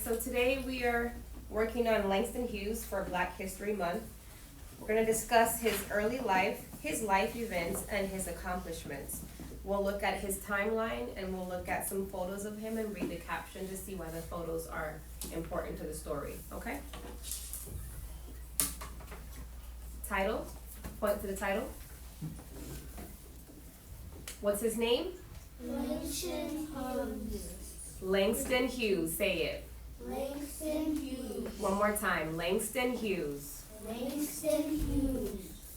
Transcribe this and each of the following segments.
so today we are working on Langston Hughes for Black History Month. We're going to discuss his early life, his life events, and his accomplishments. We'll look at his timeline and we'll look at some photos of him and read the caption to see why the photos are important to the story, okay? Title, point to the title. What's his name? Langston Hughes. Langston Hughes, say it. Langston Hughes. One more time, Langston Hughes. Langston Hughes.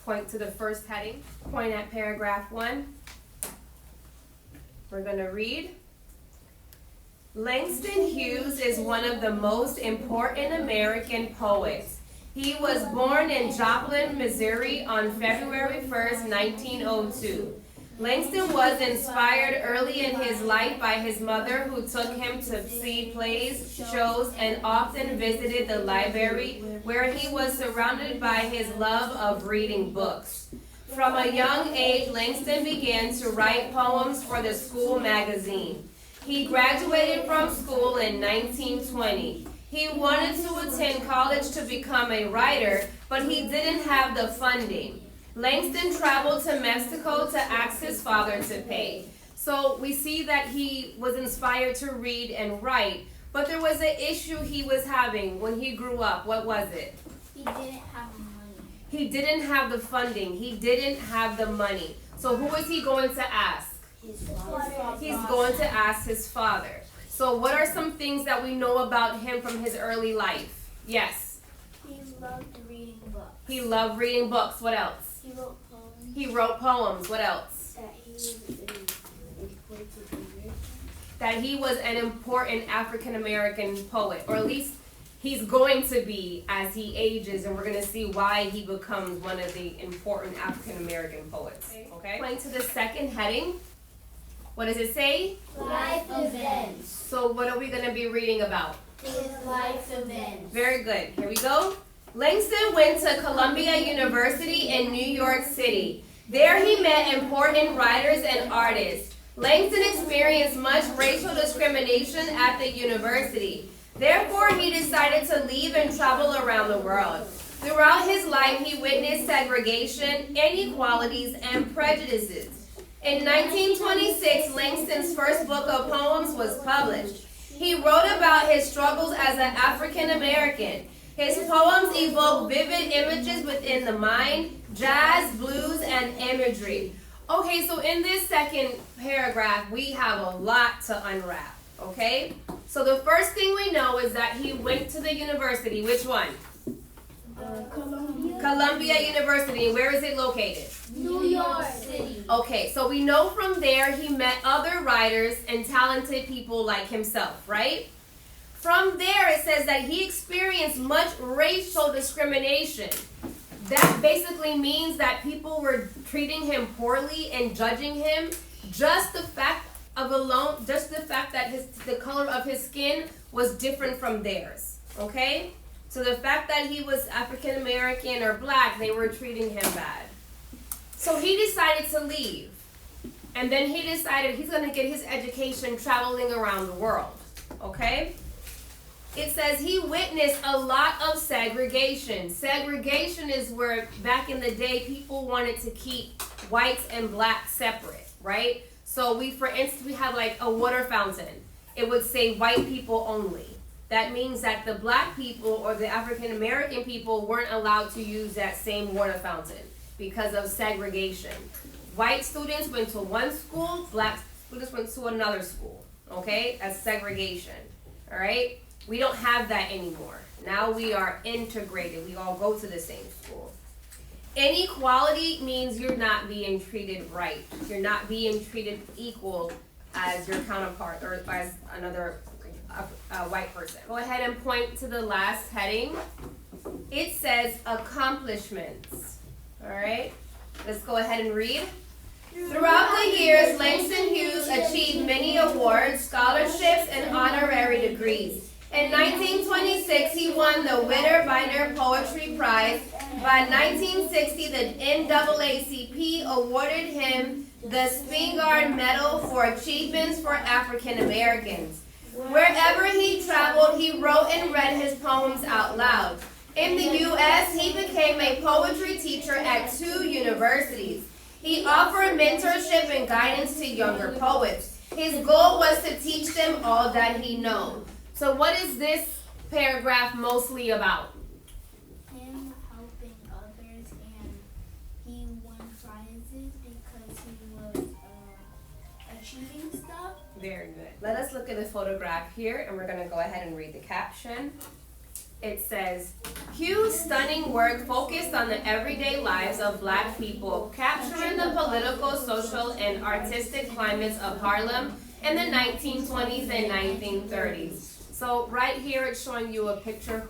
Point to the first heading, point at paragraph 1. We're going to read. Langston Hughes is one of the most important American poets. He was born in Joplin, Missouri on February 1st, 1902. Langston was inspired early in his life by his mother, who took him to see plays, shows, and often visited the library, where he was surrounded by his love of reading books. From a young age, Langston began to write poems for the school magazine. He graduated from school in 1920. He wanted to attend college to become a writer, but he didn't have the funding. Langston traveled to Mexico to ask his father to pay. So we see that he was inspired to read and write, but there was an issue he was having when he grew up. What was it? He didn't have money. He didn't have the funding. He didn't have the money. So who is he going to ask? His father. He's going to ask his father. So what are some things that we know about him from his early life? Yes. He loved reading books. He loved reading books. What else? He wrote poems. He wrote poems. What else? That he was That he was an important African American poet, or at least he's going to be as he ages, and we're going to see why he becomes one of the important African American poets. Okay? Going to the second heading. What does it say? life events. So what are we going to be reading about? His life events. Very good. Here we go. Langston went to Columbia University in New York City. There he met important writers and artists. Langston experienced much racial discrimination at the university. Therefore, he decided to leave and travel around the world. Throughout his life, he witnessed segregation, inequalities, and prejudices. In 1926, Langston's first book of poems was published. He wrote about his struggles as an African American. His poems evoke vivid images within the mind, jazz, blues, and imagery. Okay, so in this second paragraph, we have a lot to unwrap, okay? So the first thing we know is that he went to the university. Which one? Columbia. Columbia University. Where is it located? New York City. Okay, so we know from there he met other writers and talented people like himself, right? From there, it says that he experienced much racial discrimination. That basically means that people were treating him poorly and judging him. Just the fact that the color of his skin was different from theirs. Okay? So the fact that he was African American or black, they were treating him bad. So he decided to leave. And then he decided he's going to get his education traveling around the world. Okay? It says he witnessed a lot of segregation. Segregation is where back in the day people wanted to keep whites and blacks separate, right? So for instance, we have like a water fountain. It would say white people only. That means that the black people or the African American people weren't allowed to use that same water fountain because of segregation. White students went to one school, black students went to another school, okay? That's segregation, all right? We don't have that anymore. Now we are integrated. We all go to the same school. Inequality means you're not being treated right. You're not being treated equal as your counterpart or as another white person. Go ahead and point to the last heading. It says accomplishments. All right? Let's go ahead and read. Throughout the years, Langston Hughes achieved many awards, scholarships, and honorary degrees. In 1926, he won the Witter Bynner Poetry Prize. By 1960, the NAACP awarded him the Spingarn Medal for Achievements for African Americans. Wherever he traveled, he wrote and read his poems out loud. In the U.S., he became a poetry teacher at 2 universities. He offered mentorship and guidance to younger poets. His goal was to teach them all that he knew. So what is this paragraph mostly about? Him helping others, and he won prizes because he was achieving stuff. Very good. Let us look at the photograph here, and we're going to go ahead and read the caption. It says, Hugh's stunning work focused on the everyday lives of Black people, capturing the political, social, and artistic climates of Harlem in the 1920s and 1930s. So right here it's showing you a picture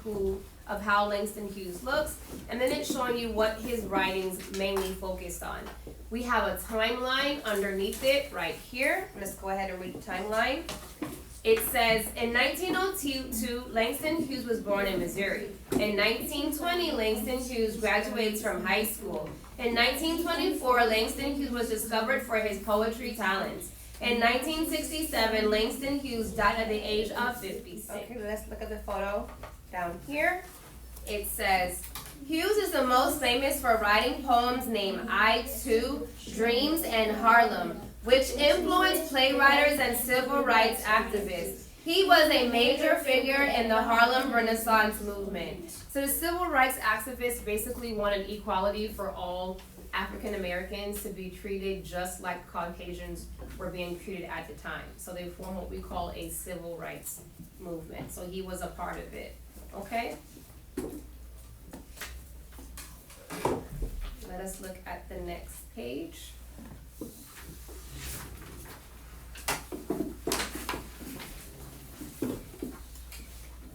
of how Langston Hughes looks, and then it's showing you what his writings mainly focused on. We have a timeline underneath it right here. Let's go ahead and read the timeline. It says, in 1902, Langston Hughes was born in Missouri. In 1920, Langston Hughes graduates from high school. In 1924, Langston Hughes was discovered for his poetry talents. In 1967, Langston Hughes died at the age of 56. Okay, let's look at the photo down here. It says, Hughes is the most famous for writing poems named I Too, Dreams, and Harlem, which influenced playwrights and civil rights activists. He was a major figure in the Harlem Renaissance movement. So the civil rights activists basically wanted equality for all African Americans to be treated just like Caucasians were being treated at the time. So they formed what we call a civil rights movement. So he was a part of it. Okay? Let us look at the next page.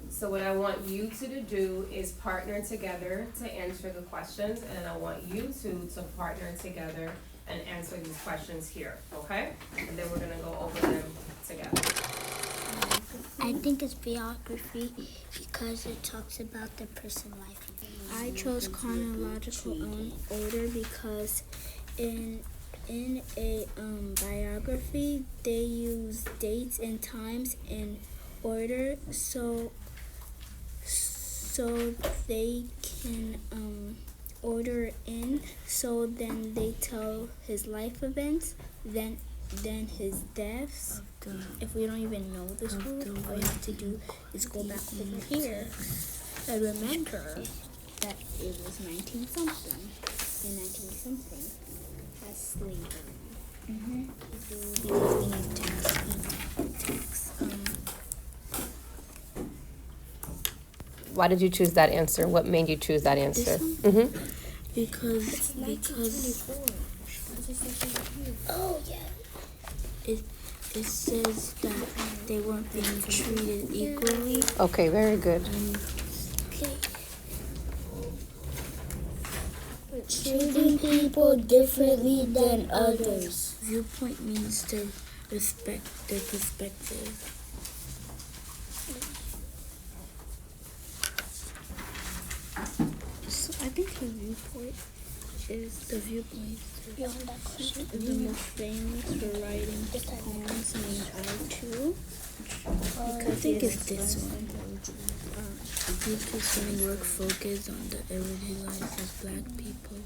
So what I want you two to do is partner together to answer the questions, and I want you two to partner together and answer these questions here, okay? And then we're gonna go over them together. I think it's biography because it talks about the person's life. I chose chronological order because in a biography they use dates and times in order so they can order in, so then they tell his life events, then his deaths. If we don't even know this group, all we have to do is go back over here and remember that it was 19-something. In 19-something, that's slavery. He was being taxed. Why did you choose that answer? What made you choose that answer? Because Oh, yeah. it says that they weren't being treated equally. Okay, very good. Okay. Treating people differently than others. Viewpoint means to respect their perspective. So I think his viewpoint is the viewpoint. Beyond that question. Is the most famous for writing poems named I Too. I think it's this one. Deep concerning work focused on the everyday life of Black people.